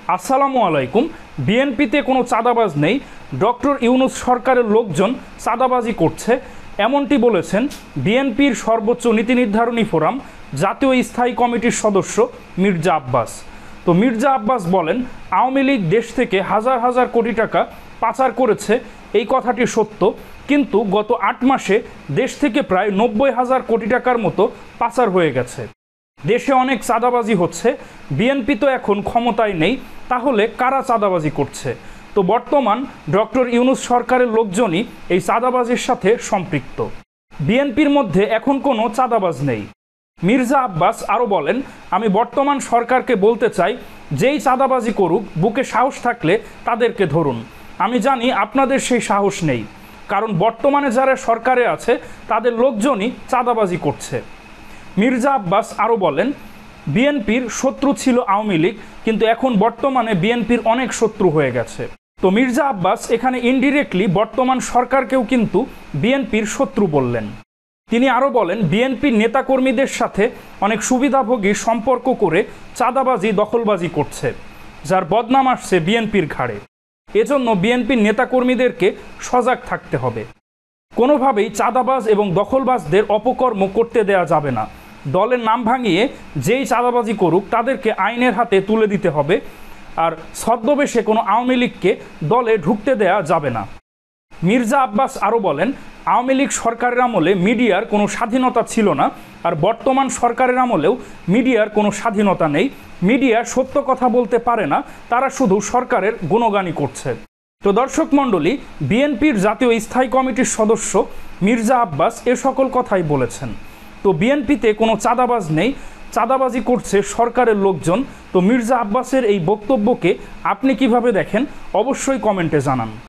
আসসালামু আলাইকুম। বিএনপিতে কোনো চাঁদাবাজ নেই, ডক্টর ইউনূস সরকারের লোকজন চাঁদাবাজি করছে, এমনটি বলেছেন বিএনপির সর্বোচ্চ নীতি নির্ধারণী ফোরাম জাতীয় স্থায়ী কমিটির সদস্য মির্জা আব্বাস। তো মির্জা আব্বাস বলেন, আওয়ামী লীগ দেশ থেকে হাজার হাজার কোটি টাকা পাচার করেছে, এই কথাটি সত্য, কিন্তু গত ৮ মাসে দেশ থেকে প্রায় ৯০,০০০ কোটি টাকার মতো পাচার হয়ে গেছে। দেশে অনেক চাঁদাবাজি হচ্ছে, বিএনপি তো এখন ক্ষমতায় নেই, তাহলে কারা চাঁদাবাজি করছে? তো বর্তমান ডক্টর ইউনূস সরকারের লোকজনই এই চাঁদাবাজির সাথে সম্পৃক্ত। বিএনপির মধ্যে এখন কোনো চাঁদাবাজ নেই। মির্জা আব্বাস আরও বলেন, আমি বর্তমান সরকারকে বলতে চাই, যেই চাঁদাবাজি করুক, বুকে সাহস থাকলে তাদেরকে ধরুন। আমি জানি আপনাদের সেই সাহস নেই, কারণ বর্তমানে যারা সরকারে আছে তাদের লোকজনই চাঁদাবাজি করছে। মির্জা আব্বাস আরও বলেন, বিএনপির শত্রু ছিল আওয়ামী লীগ, কিন্তু এখন বর্তমানে বিএনপির অনেক শত্রু হয়ে গেছে। তো মির্জা আব্বাস এখানে ইনডিরেক্টলি বর্তমান সরকারকেও কিন্তু বিএনপির শত্রু বললেন। তিনি আরও বলেন, বিএনপির নেতাকর্মীদের সাথে অনেক সুবিধাভোগী সম্পর্ক করে চাঁদাবাজি দখলবাজি করছে, যার বদনাম আসছে বিএনপির ঘাড়ে। এজন্য বিএনপির নেতাকর্মীদেরকে সজাগ থাকতে হবে। কোনোভাবেই চাঁদাবাজ এবং দখলবাজদের অপকর্ম করতে দেয়া যাবে না। দলের নাম ভাঙিয়ে যেই চাঁদাবাজি করুক তাদেরকে আইনের হাতে তুলে দিতে হবে, আর ছদ্মবেশে কোনো আওয়ামী লীগকে দলে ঢুকতে দেয়া যাবে না। মির্জা আব্বাস আরও বলেন, আওয়ামী লীগ সরকারের আমলে মিডিয়ার কোনো স্বাধীনতা ছিল না, আর বর্তমান সরকারের আমলেও মিডিয়ার কোনো স্বাধীনতা নেই। মিডিয়া সত্য কথা বলতে পারে না, তারা শুধু সরকারের গুণগানই করছে। তো দর্শক মণ্ডলী, বিএনপির জাতীয় স্থায়ী কমিটির সদস্য মির্জা আব্বাস এ সকল কথাই বলেছেন। তো বিএনপিতে কোনো চাঁদাবাজ নেই, চাঁদাবাজি করছে সরকারের লোকজন। তো মির্জা আব্বাসের এই বক্তব্যকে আপনি কিভাবে দেখেন অবশ্যই কমেন্টে জানান।